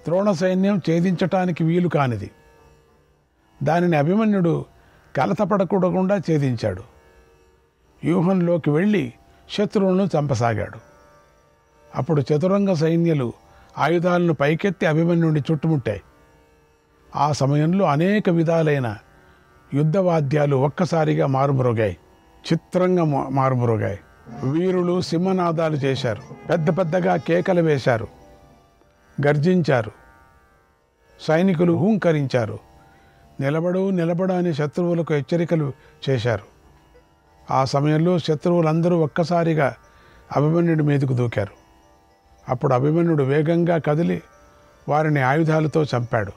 ద్రోణ సైన్యం ఛేదించటానికి వీలు కానిది. దానిని అభిమన్యుడు కలతపడకూడకుండా ఛేదించాడు. వ్యూహంలోకి వెళ్ళి శత్రువులను చంపసాగాడు. అప్పుడు చతురంగ సైన్యాలు ఆయుధాలను పైకెత్తి అభిమన్యుడిని చుట్టుముట్టాయి. ఆ సమయంలో అనేక విధాలైన యుద్ధవాద్యాలు ఒక్కసారిగా మారుమ్రోగాయి, చిత్రంగా మారుమ్రోగాయి. వీరులు సింహనాదాలు చేశారు, పెద్ద పెద్దగా కేకలు వేశారు, గర్జించారు. సైనికులు హూంకరించారు. నిలబడు అని శత్రువులకు హెచ్చరికలు చేశారు. ఆ సమయంలో శత్రువులందరూ ఒక్కసారిగా అభిమన్యుడి మీదకు దూకారు. అప్పుడు అభిమన్యుడు వేగంగా కదిలి వారిని ఆయుధాలతో చంపాడు.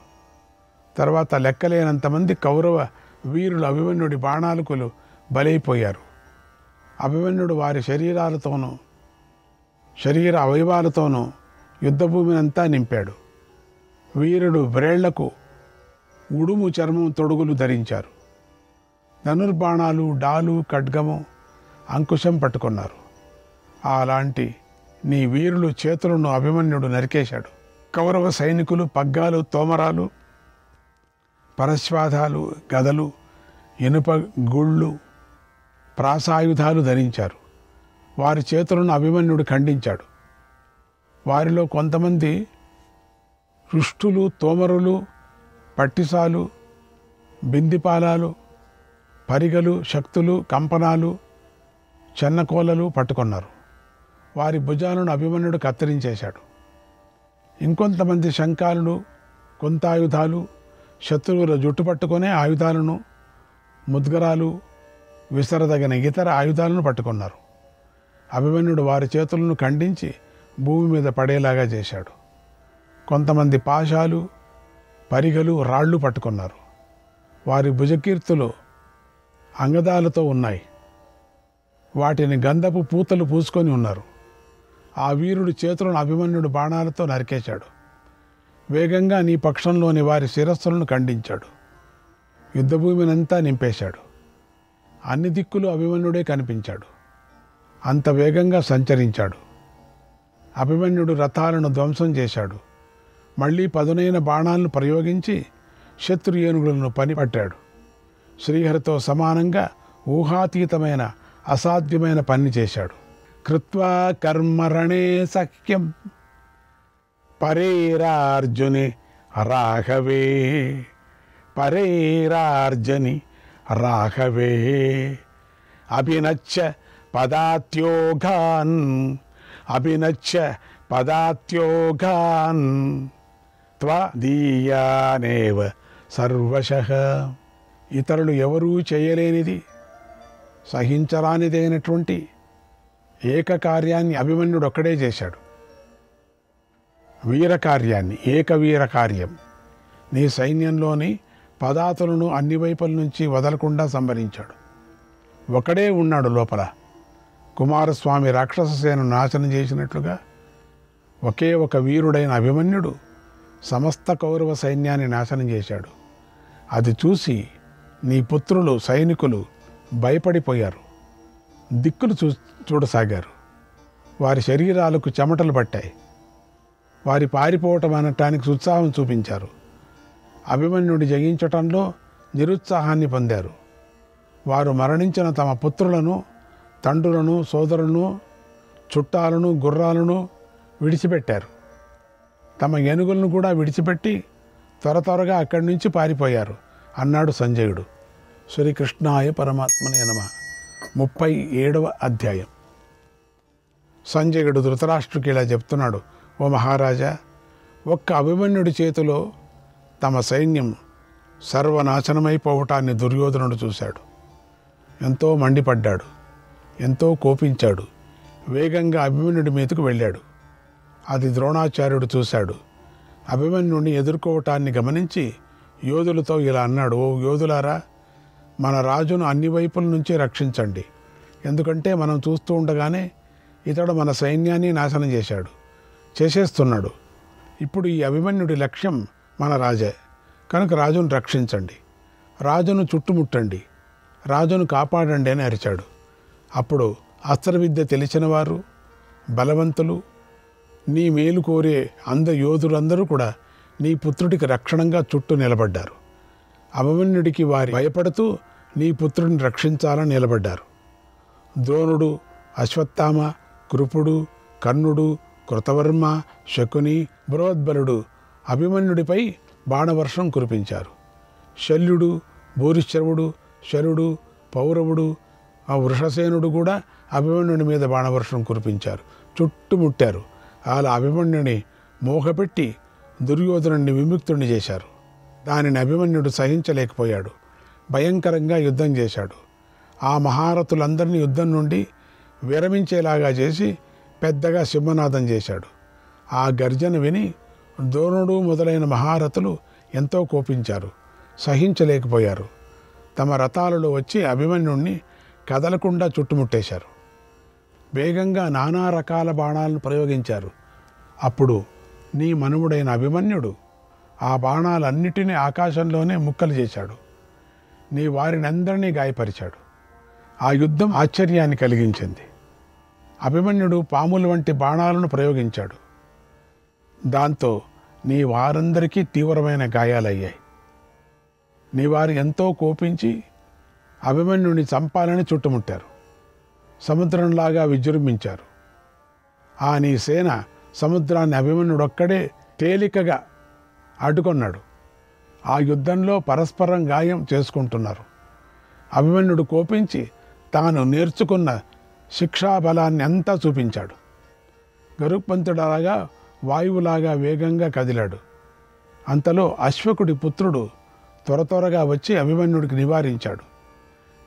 తర్వాత లెక్కలేనంతమంది కౌరవ వీరులు అభిమన్యుడి బాణాలకు బలైపోయారు. అభిమన్యుడు వారి శరీర అవయవాలతోనూ యుద్ధభూమినంతా నింపాడు. వీరుడు వ్రేళ్లకు ఉడుము చర్మం తొడుగులు ధరించారు. ధనుర్బాణాలు, డాలు, ఖడ్గము, అంకుశం పట్టుకున్నారు. అలాంటి నీ వీరులు చేతులను అభిమన్యుడు నరికేశాడు. కౌరవ సైనికులు పగ్గాలు, తోమరాలు, పరశ్వాధాలు, గదలు, ఇనుప గుళ్ళు, ప్రాసాయుధాలు ధరించారు. వారి చేతులను అభిమన్యుడు ఖండించాడు. వారిలో కొంతమంది రుష్టులు, తోమరులు, పట్టిసాలు, బిందిపాలాలు, పరిగలు, శక్తులు, కంపనాలు, చెన్నకోలలు పట్టుకున్నారు. వారి భుజాలను అభిమన్యుడు కత్తిరించేశాడు. ఇంకొంతమంది శంఖాలు, కొంతాయుధాలు, శత్రువుల జుట్టు పట్టుకునే ఆయుధాలను, ముద్గరాలు, విసరదగిన ఇతర ఆయుధాలను పట్టుకున్నారు. అభిమన్యుడు వారి చేతులను ఖండించి భూమి మీద పడేలాగా చేశాడు. కొంతమంది పాశాలు, పరిగలు, రాళ్ళు పట్టుకున్నారు. వారి భుజకీర్తులు అంగదాలతో ఉన్నాయి. వాటిని గంధపు పూతలు పూసుకొని ఉన్నారు. ఆ వీరుడి చేతులను అభిమన్యుడు బాణాలతో నరికేశాడు. వేగంగా నీ పక్షంలోని వారి శిరస్సులను ఖండించాడు. యుద్ధభూమినంతా నింపేశాడు. అన్ని దిక్కులు అభిమన్యుడే కనిపించాడు. అంత వేగంగా సంచరించాడు. అభిమన్యుడు రథాలను ధ్వంసం చేశాడు. మళ్ళీ పదునైన బాణాలను ప్రయోగించి శత్రు ఏనుగులను పనిపట్టాడు. శ్రీహరితో సమానంగా ఊహాతీతమైన అసాధ్యమైన పని చేశాడు. కృత్వా కర్మరణే సఖ్యం పరేరార్జుని రాఘవే, పరేరార్జుని రాఘవే, అభినచ్చ పదాత్యోగాన్, అభినచ్చ పదాత్యోగాన్ త్వదీయానేవ సర్వశః. ఇతరులు ఎవరూ చేయలేనిది, సహించరానిదైనటువంటి ఏకకార్యాన్ని అభిమన్యుడు ఒక్కడే చేశాడు. వీరకార్యాన్ని, ఏకవీర కార్యం. నీ సైన్యంలోని పదాతులను అన్ని వైపుల నుంచి వదలకుండా సంహరించాడు. ఒకడే ఉన్నాడు లోపల. కుమారస్వామి రాక్షస సేనను నాశనం చేసినట్లుగా ఒకే ఒక వీరుడైన అభిమన్యుడు సమస్త కౌరవ సైన్యాన్ని నాశనం చేశాడు. అది చూసి నీ పుత్రులు, సైనికులు భయపడిపోయారు. దిక్కులు చూడసాగారు. వారి శరీరాలకు చెమటలు పట్టాయి. వారి పారిపోవటం అనటానికి ఉత్సాహం చూపించారు. అభిమన్యుడి జయించటంలో నిరుత్సాహాన్ని పొందారు. వారు మరణించిన తమ పుత్రులను, తండ్రులను, సోదరులను, చుట్టాలను, గుర్రాలను విడిచిపెట్టారు. తమ ఏనుగులను కూడా విడిచిపెట్టి త్వరగా అక్కడి నుంచి పారిపోయారు అన్నాడు సంజయుడు. శ్రీకృష్ణాయ పరమాత్మనే నమః. 37వ అధ్యాయం. సంజయుడు ధృతరాష్ట్రుకి ఇలా చెప్తున్నాడు. ఓ మహారాజా, ఒక్క అభిమన్యుడి చేతిలో తమ సైన్యం సర్వనాశనమైపోవటాన్ని దుర్యోధనుడు చూశాడు. ఎంతో మండిపడ్డాడు, ఎంతో కోపించాడు. వేగంగా అభిమన్యుడి మీదకు వెళ్ళాడు. అది ద్రోణాచార్యుడు చూశాడు. అభిమన్యుడిని ఎదుర్కోవటాన్ని గమనించి యోధులతో ఇలా అన్నాడు. ఓ యోధులారా, మన రాజును అన్ని వైపుల నుంచి రక్షించండి. ఎందుకంటే మనం చూస్తూ ఉండగానే ఇతడు మన సైన్యాన్ని నాశనం చేసేస్తున్నాడు. ఇప్పుడు ఈ అభిమన్యుడి లక్ష్యం మన రాజే కనుక రాజును రక్షించండి, రాజును చుట్టుముట్టండి, రాజును కాపాడండి అని అరిచాడు. అప్పుడు అస్త్రవిద్య తెలిసిన వారు, బలవంతులు, నీ మేలు కోరే యోధులందరూ కూడా నీ పుత్రుడికి రక్షణంగా చుట్టూ నిలబడ్డారు. అభిమన్యుడికి వారి భయపడుతూ నీ పుత్రుడిని రక్షించాలని నిలబడ్డారు. ద్రోణుడు, అశ్వత్థామ, కృపుడు, కర్ణుడు, కృతవర్మ, శకుని, బృహద్బలుడు అభిమన్యుడిపై బాణవర్షం కురిపించారు. శల్యుడు, భూరిశ్రవుడు, శరుడు, పౌరవుడు, ఆ వృషసేనుడు కూడా అభిమన్యుడి మీద బాణవర్షం కురిపించారు, చుట్టుముట్టారు. అలా అభిమన్యుని మోహపెట్టి దుర్యోధనుడిని విముక్తుడిని చేశారు. దానిని అభిమన్యుడు సహించలేకపోయాడు. భయంకరంగా యుద్ధం చేశాడు. ఆ మహారథులందరినీ యుద్ధం నుండి విరమించేలాగా చేసి పెద్దగా సింహనాదం చేశాడు. ఆ గర్జన విని ద్రోణుడు మొదలైన మహారథులు ఎంతో కోపించారు, సహించలేకపోయారు. తమ రథాలలో వచ్చి అభిమన్యుణ్ణి కదలకుండా చుట్టుముట్టేశారు. వేగంగా నానా రకాల బాణాలను ప్రయోగించారు. అప్పుడు నీ మనువుడైన అభిమన్యుడు ఆ బాణాలన్నిటినీ ఆకాశంలోనే ముక్కలు చేశాడు. నీ వారినందరినీ గాయపరిచాడు. ఆ యుద్ధం ఆశ్చర్యాన్ని కలిగించింది. అభిమన్యుడు పాముల వంటి బాణాలను ప్రయోగించాడు. దాంతో నీ వారందరికీ తీవ్రమైన గాయాలయ్యాయి. నీ వారు ఎంతో కోపించి అభిమన్యుడిని చంపాలని చుట్టుముట్టారు. సముద్రంలాగా విజృంభించారు. ఆ నీ సేన సముద్రాన్ని అభిమన్యుడొక్కడే తేలికగా అడ్డుకొన్నాడు. ఆ యుద్ధంలో పరస్పరం గాయం చేసుకుంటున్నారు. అభిమన్యుడు కోపించి తాను నేర్చుకున్న శిక్షాబలాన్ని అంతా చూపించాడు. గరుత్మంతుడలాగా వాయువులాగా వేగంగా కదిలాడు. అంతలో అశ్వకుడి పుత్రుడు త్వరగా వచ్చి అభిమన్యుడికి నివారించాడు.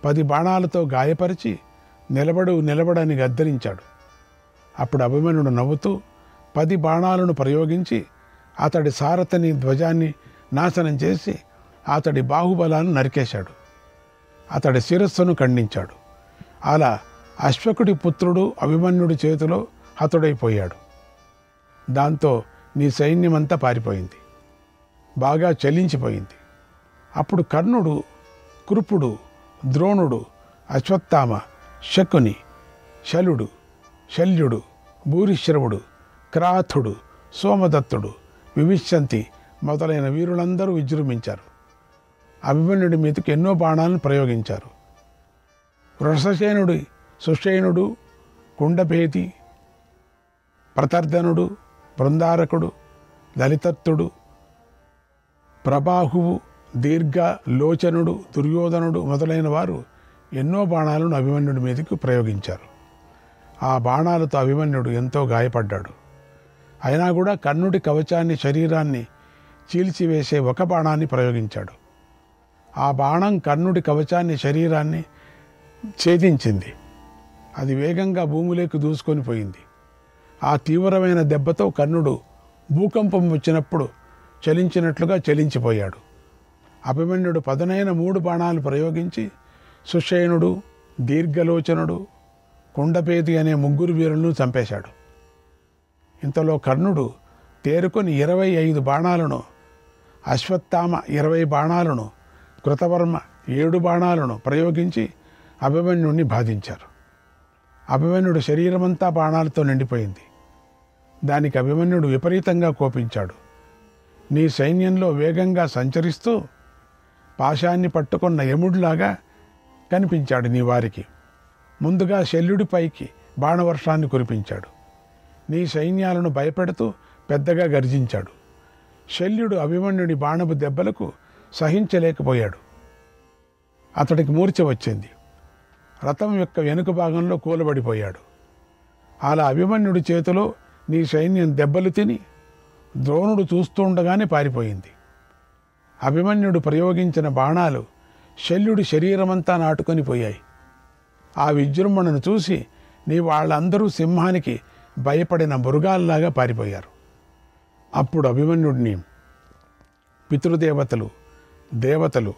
10 బాణాలతో గాయపరిచి నిలబడని గద్దరించాడు. అప్పుడు అభిమన్యుడు నవ్వుతూ 10 బాణాలను ప్రయోగించి అతడి సారథిని ధ్వజాన్ని నాశనం చేసి అతడి బాహుబలాన్ని నరికేశాడు. అతడి శిరస్సును ఖండించాడు. అలా అశ్వకుడి పుత్రుడు అభిమన్యుడి చేతిలో హతుడైపోయాడు. దాంతో నీ సైన్యమంతా పారిపోయింది, బాగా చలించిపోయింది. అప్పుడు కర్ణుడు, కృపుడు, ద్రోణుడు, అశ్వత్థామ, శకుని, శలుడు, శల్యుడు, భూరిశ్రవుడు, క్రాథుడు, సోమదత్తుడు, వివిశంతి మొదలైన వీరులందరూ విజృంభించారు. అభిమన్యుడి మీదకి ఎన్నో బాణాలను ప్రయోగించారు. వృషసేనుడు, సుషేనుడు, కుండభేది, ప్రతర్ధనుడు, బృందారకుడు, లలితత్తుడు, ప్రభాహువు, దీర్ఘ లోచనుడు, దుర్యోధనుడు మొదలైన వారు ఎన్నో బాణాలను అభిమన్యుడి మీదకి ప్రయోగించారు. ఆ బాణాలతో అభిమన్యుడు ఎంతో గాయపడ్డాడు. అయినా కూడా కర్ణుడి కవచాన్ని, శరీరాన్ని చీల్చివేసే ఒక బాణాన్ని ప్రయోగించాడు. ఆ బాణం కర్ణుడి కవచాన్ని, శరీరాన్ని ఛేదించింది. అది వేగంగా భూమిలోకి దూసుకొని పోయింది. ఆ తీవ్రమైన దెబ్బతో కర్ణుడు భూకంపం వచ్చినప్పుడు చలించినట్లుగా చలించిపోయాడు. అభిమన్యుడు పదునైన 3 బాణాలు ప్రయోగించి సుషేనుడు, దీర్ఘలోచనుడు, కుండపేది అనే 3 వీరులను చంపేశాడు. ఇంతలో కర్ణుడు తేరుకొని 25 బాణాలను, అశ్వత్థామ 20 బాణాలను, కృతవర్మ 7 బాణాలను ప్రయోగించి అభిమన్యుడిని బాధించారు. అభిమన్యుడు శరీరమంతా బాణాలతో నిండిపోయింది. దానికి అభిమన్యుడు విపరీతంగా కోపించాడు. నీ సైన్యంలో వేగంగా సంచరిస్తూ పాశాన్ని పట్టుకున్న యముడిలాగా కనిపించాడు నీ వారికి. ముందుగా శల్యుడిపైకి బాణవర్షాన్ని కురిపించాడు. నీ సైన్యాలను భయపెడుతూ పెద్దగా గర్జించాడు. శల్యుడు అభిమన్యుడి బాణపు దెబ్బలకు సహించలేకపోయాడు. అతడికి మూర్ఛ వచ్చింది. రథం యొక్క వెనుక భాగంలో కూలబడిపోయాడు. అలా అభిమన్యుడి చేతిలో నీ సైన్యం దెబ్బలు తిని ద్రోణుడు చూస్తూ ఉండగానే పారిపోయింది. అభిమన్యుడు ప్రయోగించిన బాణాలు శల్యుడి శరీరమంతా నాటుకొని పోయాయి. ఆ విజృంభణను చూసి నీ వాళ్ళందరూ సింహానికి భయపడిన మృగాల్లాగా పారిపోయారు. అప్పుడు అభిమన్యుడిని పితృదేవతలు, దేవతలు,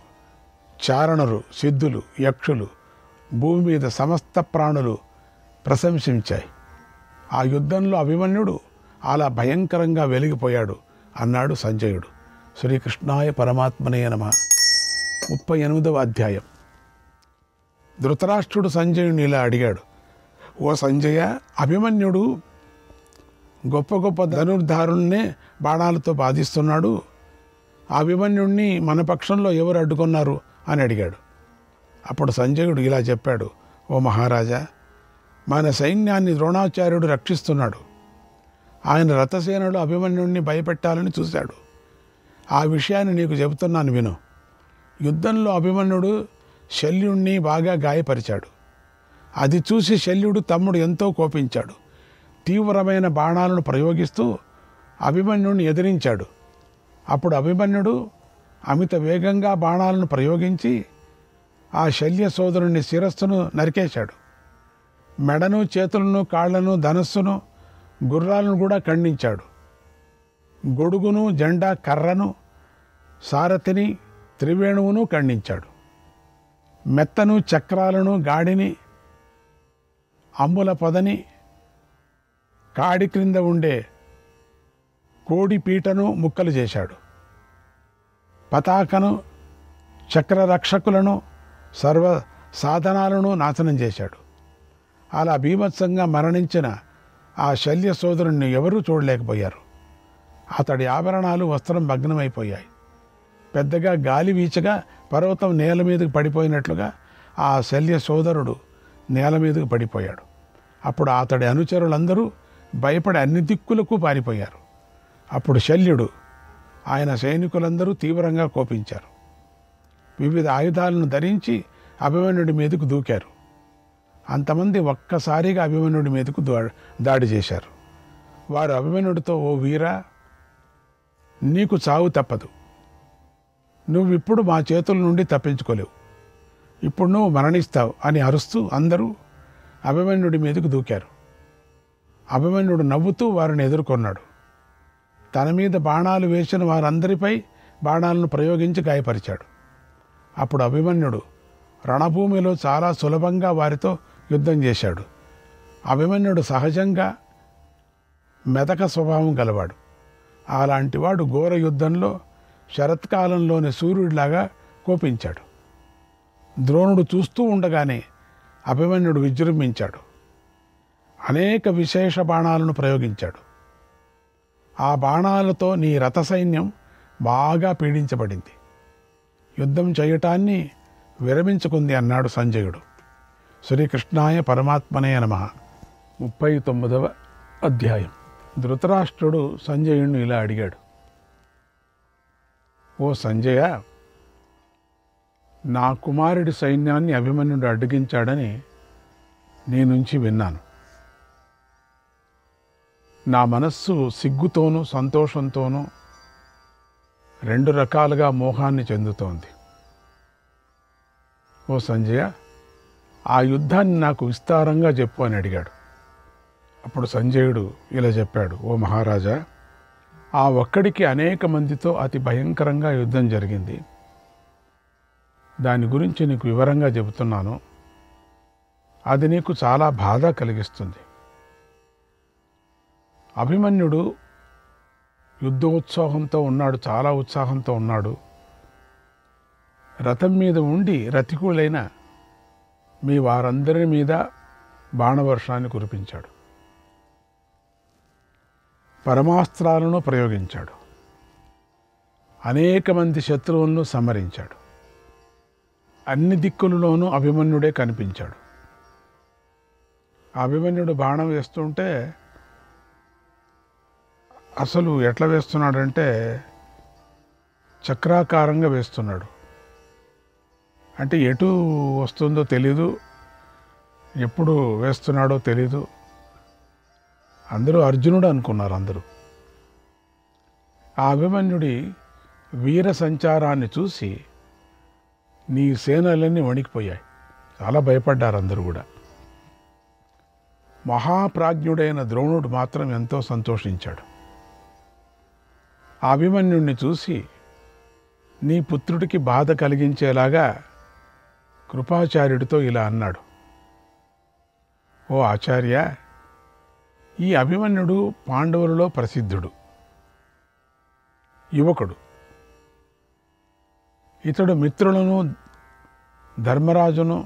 చారణులు, సిద్ధులు, యక్షులు, భూమి మీద సమస్త ప్రాణులు ప్రశంసించాయి. ఆ యుద్ధంలో అభిమన్యుడు అలా భయంకరంగా వెలిగిపోయాడు అన్నాడు సంజయుడు. శ్రీకృష్ణాయ పరమాత్మనే నమః. 38వ అధ్యాయం. ధృతరాష్ట్రుడు సంజయుని ఇలా అడిగాడు, ఓ సంజయ, అభిమన్యుడు గొప్ప గొప్ప ధనుర్ధారుల్నే బాణాలతో బాధిస్తున్నాడు. అభిమన్యుణ్ణి మన పక్షంలో ఎవరు అడ్డుకున్నారు అని అడిగాడు. అప్పుడు సంజయుడు ఇలా చెప్పాడు, ఓ మహారాజా, మన సైన్యాన్ని ద్రోణాచార్యుడు రక్షిస్తున్నాడు. ఆయన రథసేనలో అభిమన్యుణ్ణి భయపెట్టాలని చూశాడు. ఆ విషయాన్ని నీకు చెబుతున్నాను విను. యుద్ధంలో అభిమన్యుడు శల్యుణ్ణి బాగా గాయపరిచాడు. అది చూసి శల్యుడు తమ్ముడు ఎంతో కోపించాడు. తీవ్రమైన బాణాలను ప్రయోగిస్తూ అభిమన్యుడిని ఎదిరించాడు. అప్పుడు అభిమన్యుడు అమిత వేగంగా బాణాలను ప్రయోగించి ఆ శల్య సోదరుని శిరస్సును నరికేశాడు. మెడను, చేతులను, కాళ్లను, ధనస్సును, గుర్రాలను కూడా ఖండించాడు. గొడుగును, జెండా కర్రను, సారథిని, త్రివేణువును ఖండించాడు. మెత్తను, చక్రాలను, గాడిని, అంబుల పొదని, కాడి క్రింద ఉండే కోడి పీటను ముక్కలు చేశాడు. పతాకను, చక్ర రక్షకులను, సర్వ సాధనాలను నాశనం చేశాడు. అలా బీభత్సంగా మరణించిన ఆ శల్య సోదరుణ్ణి ఎవరూ చూడలేకపోయారు. అతడి ఆభరణాలు, వస్త్రం భగ్నమైపోయాయి. పెద్దగా గాలి వీచగా పర్వతం నేల మీదకు పడిపోయినట్లుగా ఆ శల్య సోదరుడు నేల మీదకు పడిపోయాడు. అప్పుడు అతడి అనుచరులందరూ భయపడి అన్ని దిక్కులకు పారిపోయారు. అప్పుడు శల్యుడు, ఆయన సైనికులందరూ తీవ్రంగా కోపించారు. వివిధ ఆయుధాలను ధరించి అభిమన్యుడి మీదకు దూకారు. అంతమంది ఒక్కసారిగా అభిమన్యుడి మీదకు దాడి చేశారు. వారు అభిమన్యుడితో, ఓ వీరా, నీకు చావు తప్పదు. నువ్విప్పుడు మా చేతుల నుండి తప్పించుకోలేవు. ఇప్పుడు నువ్వు మరణిస్తావు అని అరుస్తూ అందరూ అభిమన్యుడి మీదకు దూకారు. అభిమన్యుడు నవ్వుతూ వారిని ఎదుర్కొన్నాడు. తన మీద బాణాలు వేసిన వారందరిపై బాణాలను ప్రయోగించి గాయపరిచాడు. అప్పుడు అభిమన్యుడు రణభూమిలో చాలా సులభంగా వారితో యుద్ధం చేశాడు. అభిమన్యుడు సహజంగా మెతక స్వభావం గలవాడు. అలాంటి వాడు ఘోర యుద్ధంలో శరత్కాలంలోని సూర్యుడిలాగా కోపించాడు. ద్రోణుడు చూస్తూ ఉండగానే అభిమన్యుడు విజృంభించాడు. అనేక విశేష బాణాలను ప్రయోగించాడు. ఆ బాణాలతో నీ రథ సైన్యం బాగా పీడించబడింది. యుద్ధం చేయటాన్ని విరమించుకుంది అన్నాడు సంజయుడు. శ్రీకృష్ణాయ పరమాత్మనే నమః. 39వ అధ్యాయం. ధృతరాష్ట్రుడు సంజయుడిని ఇలా అడిగాడు, ఓ సంజయ, నా కుమారుడి సైన్యాన్ని అభిమన్యుడు అడ్డగించాడని నీ నుంచి విన్నాను. నా మనస్సు సిగ్గుతోనూ సంతోషంతోనూ రెండు రకాలుగా మోహాన్ని చెందుతోంది. ఓ సంజయ, ఆ యుద్ధాన్ని నాకు విస్తారంగా చెప్పు అని అడిగాడు. అప్పుడు సంజయుడు ఇలా చెప్పాడు, ఓ మహారాజా, ఆ ఒక్కడికి అనేక మందితో అతి భయంకరంగా యుద్ధం జరిగింది. దాని గురించి నీకు వివరంగా చెబుతున్నాను. అది నీకు చాలా బాధ కలిగిస్తుంది. అభిమన్యుడు యుద్ధోత్సాహంతో ఉన్నాడు, చాలా ఉత్సాహంతో ఉన్నాడు. రథం మీద ఉండి రతికులైన మీ వారందరి మీద బాణవర్షాన్ని కురిపించాడు. పరమాస్త్రాలను ప్రయోగించాడు. అనేక మంది శత్రువులను సంహరించాడు. అన్ని దిక్కులలోనూ అభిమన్యుడే కనిపించాడు. అభిమన్యుడు బాణం వేస్తుంటే అసలు ఎట్లా వేస్తున్నాడంటే చక్రాకారంగా వేస్తున్నాడు. అంటే ఎటు వస్తుందో తెలీదు, ఎప్పుడు వేస్తున్నాడో తెలీదు. అందరూ అర్జునుడు అనుకున్నారు అందరూ. ఆ అభిమన్యుడి వీర సంచారాన్ని చూసి నీ సేనలన్నీ వణికిపోయాయి. చాలా భయపడ్డారు అందరూ కూడా. మహాప్రాజ్ఞుడైన ద్రోణుడు మాత్రం ఎంతో సంతోషించాడు. ఆ అభిమన్యుడిని చూసి నీ పుత్రుడికి బాధ కలిగించేలాగా కృపాచార్యుడితో ఇలా అన్నాడు, ఓ ఆచార్య, ఈ అభిమన్యుడు పాండవులలో ప్రసిద్ధుడు, యువకుడు. ఇతడు మిత్రులను, ధర్మరాజును,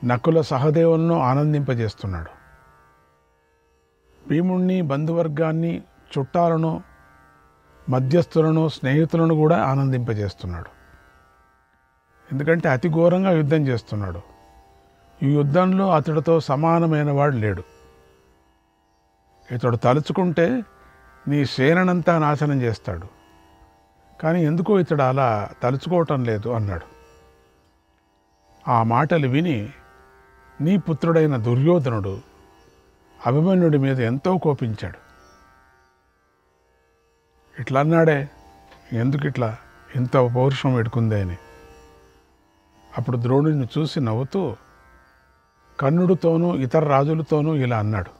నకుల సహదేవులను ఆనందింపజేస్తున్నాడు. భీముణ్ణి, బంధువర్గాన్ని, చుట్టాలను, మధ్యస్థులను, స్నేహితులను కూడా ఆనందింపజేస్తున్నాడు. ఎందుకంటే అతి ఘోరంగా యుద్ధం చేస్తున్నాడు. ఈ యుద్ధంలో అతడితో సమానమైన వాడు లేడు. ఇతడు తలుచుకుంటే నీ సేనంతా నాశనం చేస్తాడు. కానీ ఎందుకో ఇతడు అలా తలుచుకోవటం లేదు అన్నాడు. ఆ మాటలు విని నీ పుత్రుడైన దుర్యోధనుడు అభిమన్యుడి మీద ఎంతో కోపించాడు. ఇట్లా అన్నాడే, ఎందుకు ఇట్లా ఇంత పౌరుషం పెట్టుకుంది అని. అప్పుడు ద్రోణుడిని చూసి నవ్వుతూ కర్ణుడితోనూ ఇతర రాజులతోనూ ఇలా అన్నాడు,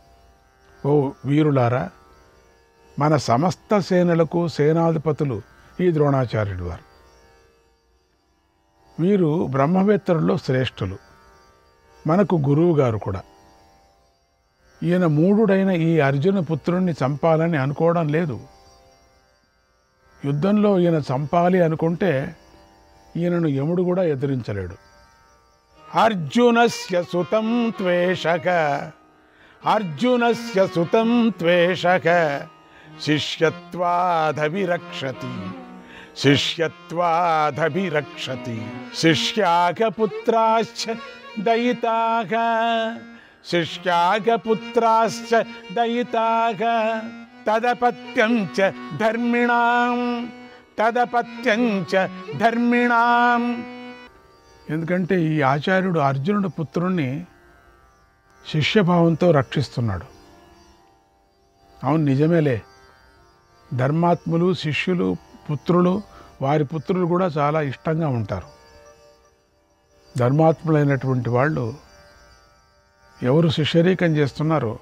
ఓ వీరులారా, మన సమస్త సేనలకు సేనాధిపతులు ఈ ద్రోణాచార్యుడు వారు. వీరు బ్రహ్మవేత్తరుల్లో శ్రేష్ఠులు, మనకు గురువు గారు కూడా. ఈయన మూఢుడైన ఈ అర్జున పుత్రుణ్ణి చంపాలని అనుకోవడం లేదు. యుద్ధంలో ఈయన చంపాలి అనుకుంటే ఈయనను యముడు కూడా ఎదిరించలేడు. అర్జునస్య సుతం త్వేషక, అర్జునస్య సుతం త్వేషక, శిష్యత్వాదభిరక్షతి, శిష్యత్వాదభిరక్షతి. శిష్యాగపుత్రాశ్చ దయితాః, శిష్యాగపుత్రాశ్చ దయితాః, తదపత్యం చ ధర్మిణాం, తదపత్యం చ ధర్మిణాం. ఎందుకంటే ఈ ఆచార్యుడు అర్జునుడు పుత్రుణ్ణి శిష్యభావంతో రక్షిస్తున్నాడు. అవును, నిజమేలే. ధర్మాత్ములు, శిష్యులు, పుత్రులు, వారి పుత్రులు కూడా చాలా ఇష్టంగా ఉంటారు. ధర్మాత్ములైనటువంటి వాళ్ళు ఎవరు శిష్యరీకం చేస్తున్నారో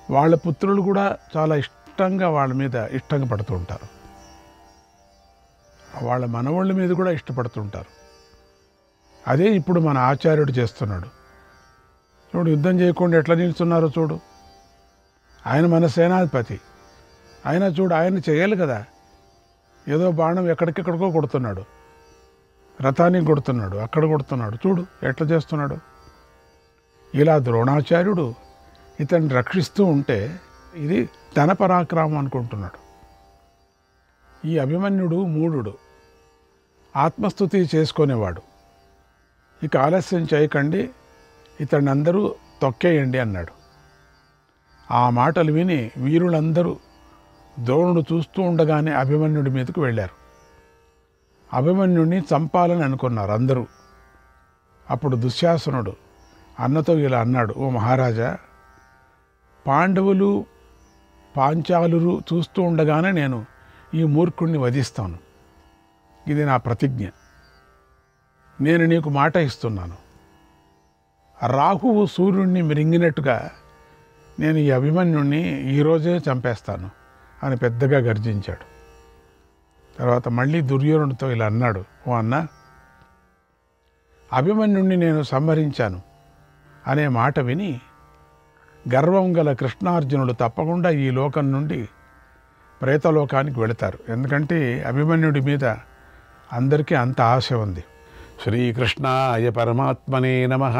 వాళ్ళ పుత్రులు కూడా చాలా ఇష్టంగా వాళ్ళ మీద ఇష్టంగా పడుతూ ఉంటారు. వాళ్ళ మనవాళ్ళ మీద కూడా ఇష్టపడుతుంటారు. అదే ఇప్పుడు మన ఆచార్యుడు చేస్తున్నాడు. చూడు, యుద్ధం చేయకుండా ఎట్లా నిలుచున్నారో చూడు. ఆయన మన సేనాధిపతి. ఆయన చూడు, ఆయన చేయాలి కదా. ఏదో బాణం ఎక్కడికెక్కడికో కొడుతున్నాడు, రథానికి కొడుతున్నాడు, అక్కడ కొడుతున్నాడు. చూడు ఎట్లా చేస్తున్నాడు. ఇలా ద్రోణాచార్యుడు ఇతన్ని రక్షిస్తూ ఉంటే ఇది ధన పరాక్రమం అనుకుంటున్నాడు. ఈ అభిమన్యుడు మూఢుడు, ఆత్మస్తుతి చేసుకునేవాడు. ఇక ఆలస్యం చేయకండి, ఇతన్ని అందరూ తొక్కేయండి అన్నాడు. ఆ మాటలు విని వీరులందరూ ద్రోణుడు చూస్తూ ఉండగానే అభిమన్యుడి మీదకు వెళ్ళారు. అభిమన్యుడిని చంపాలని అనుకున్నారు అందరూ. అప్పుడు దుశ్శాసనుడు అన్నతో ఇలా అన్నాడు, ఓ మహారాజా, పాండవులు, పాంచాలురు చూస్తూ ఉండగానే నేను ఈ మూర్ఖుణ్ణి వధిస్తాను. ఇది నా ప్రతిజ్ఞ. నేను నీకు మాట ఇస్తున్నాను. రాహువు సూర్యుడిని మిరింగినట్టుగా నేను ఈ అభిమన్యుణ్ణి ఈరోజే చంపేస్తాను అని పెద్దగా గర్జించాడు. తర్వాత మళ్ళీ దుర్యోధనుడితో ఇలా అన్నాడు, ఓ అన్న, అభిమన్యుణ్ణి నేను సంహరించాను అనే మాట విని గర్వం గల కృష్ణార్జునుడు తప్పకుండా ఈ లోకం నుండి ప్రేతలోకానికి వెళతారు. ఎందుకంటే అభిమన్యుడి మీద అందరికీ అంత ఆశ ఉంది. శ్రీకృష్ణాయ పరమాత్మనే నమః.